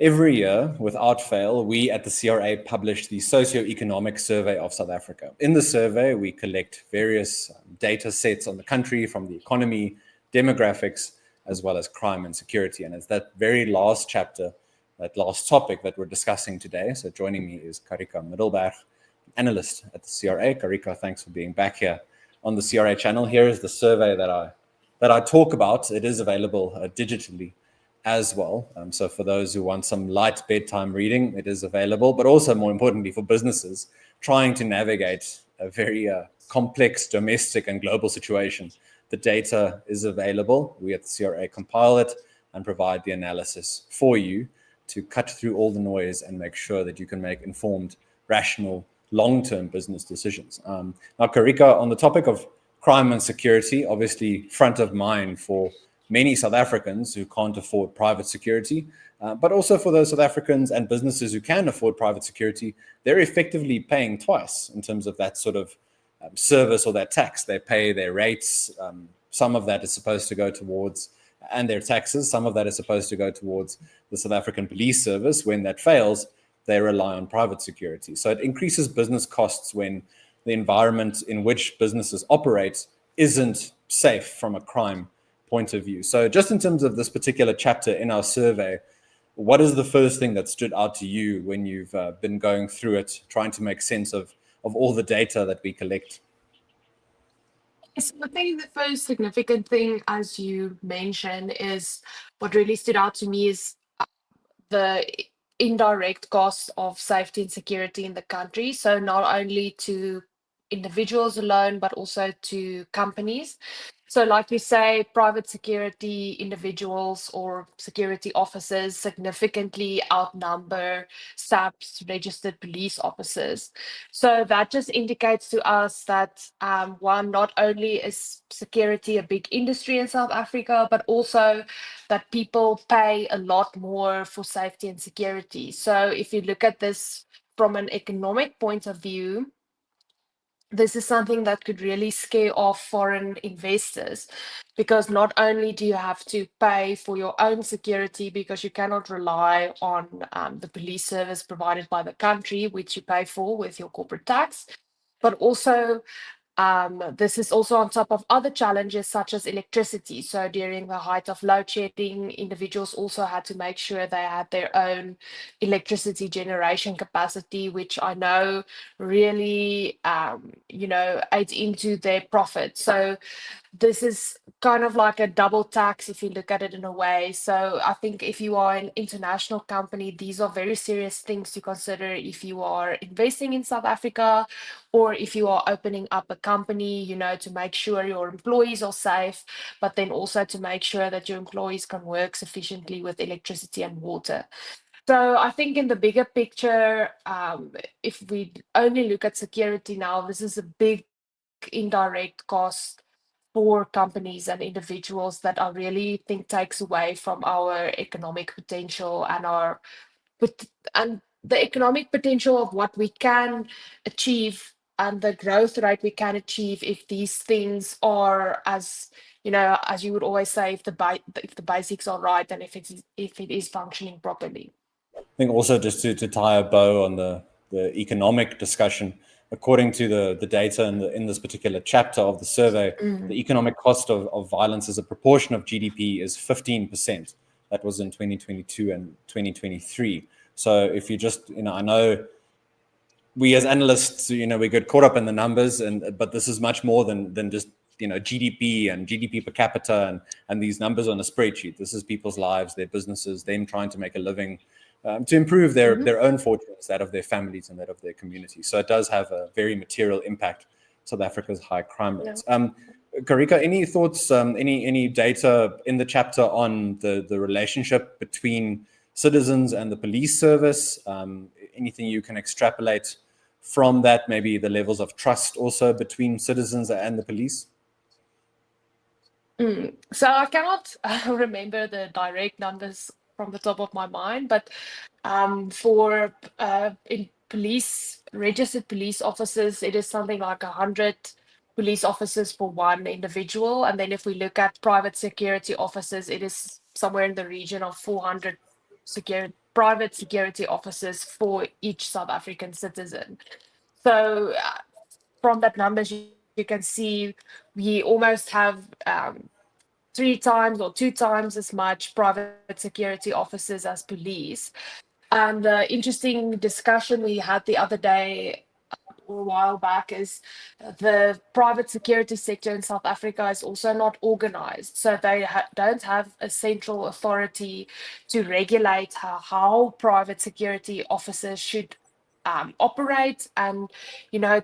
Every year, without fail, we at the CRA publish the Socio-Economic Survey of South Africa. In the survey, we collect various data sets on the country from the economy, demographics, as well as crime and security. And it's that very last chapter, that last topic that we're discussing today. So joining me is Carika Middelberg, analyst at the CRA. Carika, thanks for being back here on the CRA channel. Here is the survey that I talk about. It is available digitally as well. So for those who want some light bedtime reading, it is available, but also more importantly for businesses trying to navigate a very complex domestic and global situation. The data is available. We at the CRA compile it and provide the analysis for you to cut through all the noise and make sure that you can make informed, rational, long-term business decisions. Now, Carika, on the topic of crime and security, obviously front of mind for many South Africans who can't afford private security, but also for those South Africans and businesses who can afford private security, they're effectively paying twice in terms of that sort of service or that tax. They pay their rates. Some of that is supposed to go towards, and their taxes, some of that is supposed to go towards the South African Police Service. When that fails, they rely on private security. So it increases business costs when the environment in which businesses operate isn't safe from a crime point of view. So just in terms of this particular chapter in our survey, what is the first thing that stood out to you when you've been going through it, trying to make sense of all the data that we collect? Yes, I think the first significant thing, as you mentioned, is what really stood out to me is the indirect cost of safety and security in the country. So not only to individuals alone, but also to companies. So like you say, private security individuals or security officers significantly outnumber SAP's registered police officers. So that just indicates to us that one, not only is security a big industry in South Africa, but also that people pay a lot more for safety and security. So if you look at this from an economic point of view, this is something that could really scare off foreign investors, because not only do you have to pay for your own security because you cannot rely on the police service provided by the country, which you pay for with your corporate tax, but also this is also on top of other challenges such as electricity. So during the height of load shedding, individuals also had to make sure they had their own electricity generation capacity, which I know really, ate into their profit. So this is kind of like a double tax if you look at it in a way. So I think if you are an international company, these are very serious things to consider if you are investing in South Africa, or if you are opening up a company, to make sure your employees are safe, but then also to make sure that your employees can work sufficiently with electricity and water. So I think in the bigger picture, if we only look at security now, this is a big indirect cost for companies and individuals that I really think takes away from our economic potential and the economic potential of what we can achieve and the growth rate we can achieve if these things are, as as you would always say, if the basics are right and if it is functioning properly. I think also just to tie a bow on the economic discussion, according to the data in this particular chapter of the survey, the economic cost of violence as a proportion of GDP is 15%. That was in 2022 and 2023. So if you just, I know we as analysts, we get caught up in the numbers, but this is much more than just GDP and GDP per capita and these numbers on a spreadsheet. This is people's lives, their businesses, them trying to make a living, to improve their own fortunes, that of their families and that of their community. So it does have a very material impact, South Africa's high crime rates. Yeah. Carika, any thoughts, any data in the chapter on the relationship between citizens and the police service? Anything you can extrapolate from that, maybe the levels of trust also between citizens and the police? So I cannot remember the direct numbers from the top of my mind, but for in registered police officers, it is something like 100 police officers for one individual. And then if we look at private security officers, it is somewhere in the region of 400 private security officers for each South African citizen. So from that numbers, you can see we almost have 3 times or 2 times as much private security officers as police. And the interesting discussion we had the other day or a while back is the private security sector in South Africa is also not organized. So they don't have a central authority to regulate how private security officers should operate, and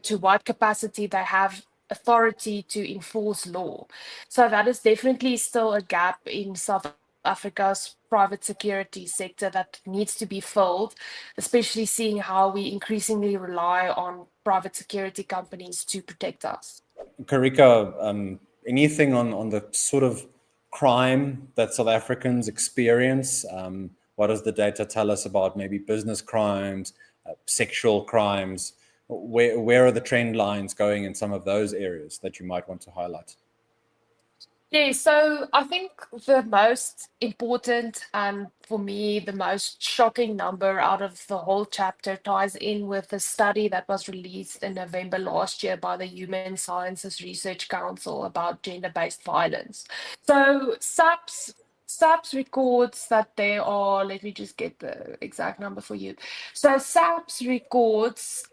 to what capacity they have authority to enforce law. So that is definitely still a gap in South Africa's private security sector that needs to be filled, especially seeing how we increasingly rely on private security companies to protect us. Carika, anything on the sort of crime that South Africans experience? What does the data tell us about maybe business crimes, sexual crimes? Where are the trend lines going in some of those areas that you might want to highlight? Yeah, so I think the most important and for me the most shocking number out of the whole chapter ties in with the study that was released in November last year by the Human Sciences Research Council about gender-based violence. So SAPS records that there are, let me just get the exact number for you. So SAPS records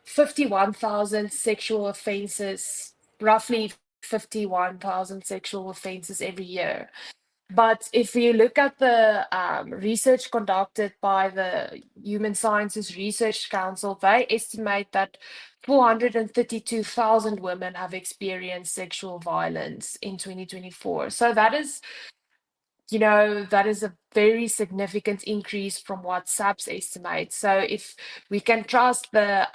51,000 sexual offenses, roughly 51,000 sexual offenses every year. But if you look at the research conducted by the Human Sciences Research Council, they estimate that 432,000 women have experienced sexual violence in 2024. So that is a very significant increase from what SAPS estimates. So if we can trust the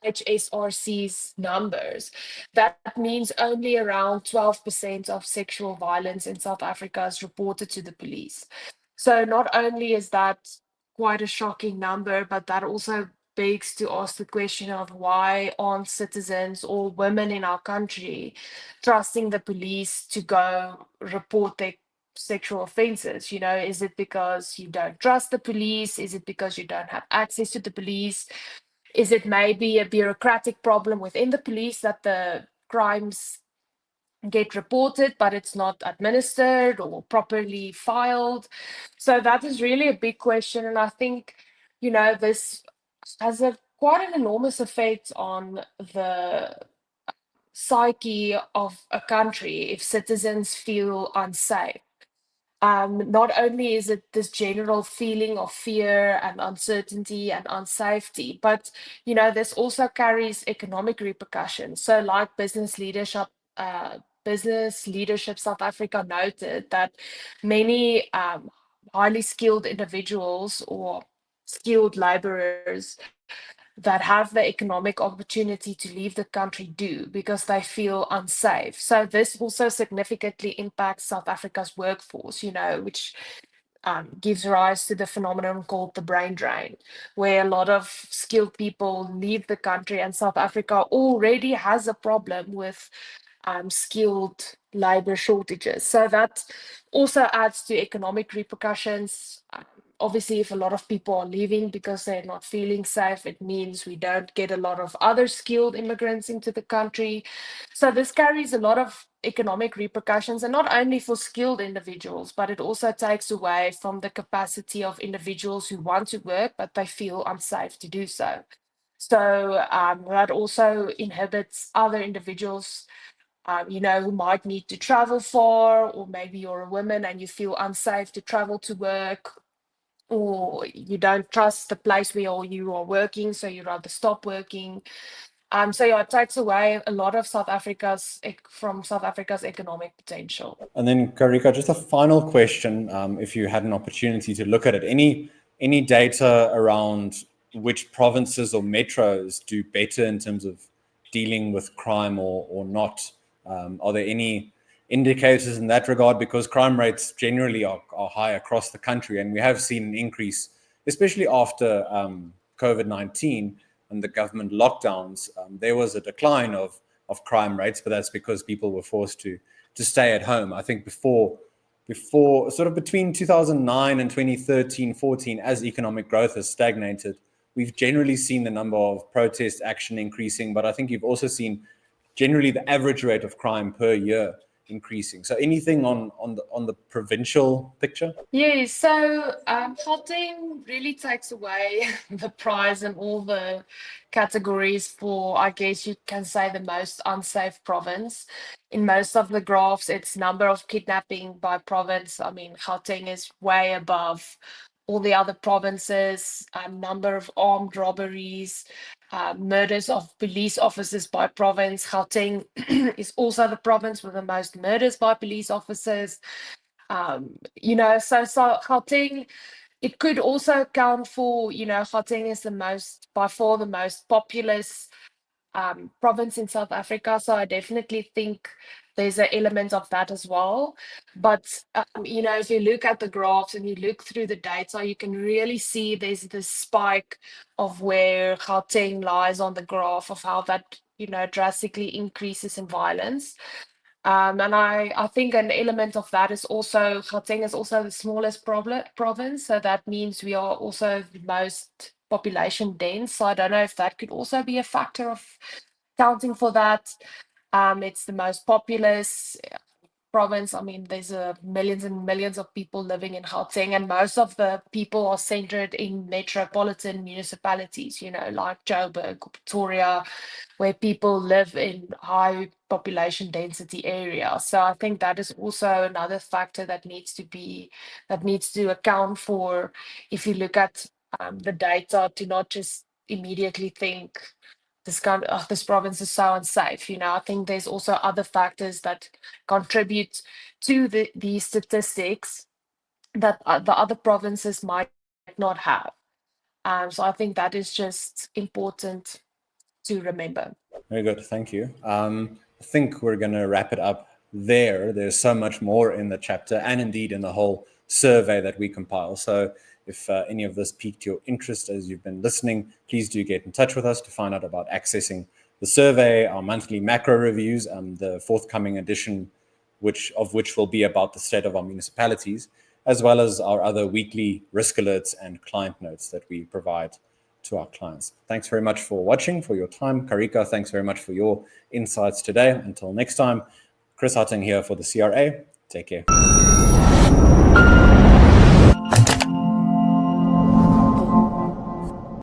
HSRC's numbers, that means only around 12% of sexual violence in South Africa is reported to the police. So not only is that quite a shocking number, but that also begs to ask the question of why aren't citizens or women in our country trusting the police to go report their sexual offenses? Is it because you don't trust the police? Is it because you don't have access to the police? Is it maybe a bureaucratic problem within the police that the crimes get reported, but it's not administered or properly filed? So that is really a big question. And I think, this has quite an enormous effect on the psyche of a country if citizens feel unsafe. Not only is it this general feeling of fear and uncertainty and unsafety, but this also carries economic repercussions. So, like Business Leadership South Africa noted that many highly skilled individuals or skilled laborers that have the economic opportunity to leave the country do because they feel unsafe. So this also significantly impacts South Africa's workforce, which gives rise to the phenomenon called the brain drain, where a lot of skilled people leave the country, and South Africa already has a problem with skilled labor shortages. So that also adds to economic repercussions. Obviously, if a lot of people are leaving because they're not feeling safe, it means we don't get a lot of other skilled immigrants into the country. So this carries a lot of economic repercussions, and not only for skilled individuals, but it also takes away from the capacity of individuals who want to work, but they feel unsafe to do so. So that also inhibits other individuals who might need to travel far, or maybe you're a woman and you feel unsafe to travel to work, or you don't trust the place where you are working, so you rather stop working. So yeah, it takes away a lot of South Africa's economic potential. And then, Carika, just a final question: if you had an opportunity to look at it, any data around which provinces or metros do better in terms of dealing with crime or not? Are there any indicators in that regard? Because crime rates generally are high across the country, and we have seen an increase, especially after COVID-19 and the government lockdowns. There was a decline of crime rates, but that's because people were forced to stay at home. I think before before, sort of between 2009 and 2013, 14, as economic growth has stagnated, we've generally seen the number of protest action increasing, but I think you've also seen generally the average rate of crime per year increasing. So anything on the provincial picture? Yeah, so Gauteng really takes away the prize in all the categories for, I guess you can say, the most unsafe province. In most of the graphs, it's number of kidnapping by province. I mean, Gauteng is way above all the other provinces, number of armed robberies, murders of police officers by province. Gauteng is also the province with the most murders by police officers. So Gauteng, it could also account for, Gauteng is by far the most populous province in South Africa. So I definitely think there's an element of that as well. But, if you look at the graphs and you look through the data, you can really see there's this spike of where Gauteng lies on the graph of how that, drastically increases in violence. And I think an element of that is also Gauteng is also the smallest province, so that means we are also the most population dense. So I don't know if that could also be a factor of counting for that. It's the most populous province. I mean, there's millions and millions of people living in Gauteng, and most of the people are centered in metropolitan municipalities, like Joburg, Pretoria, where people live in high population density areas. So I think that is also another factor that needs to account for if you look at the data, to not just immediately think this province is so unsafe. I think there's also other factors that contribute to these statistics that the other provinces might not have. So I think that is just important to remember. Very good, thank you. I think we're going to wrap it up there. There's so much more in the chapter and indeed in the whole survey that we compile. So if any of this piqued your interest as you've been listening, please do get in touch with us to find out about accessing the survey, our monthly macro reviews, the forthcoming edition, which will be about the state of our municipalities, as well as our other weekly risk alerts and client notes that we provide to our clients. Thanks very much for watching, for your time. Carika, thanks very much for your insights today. Until next time, Chris Hattingh here for the CRA. Take care.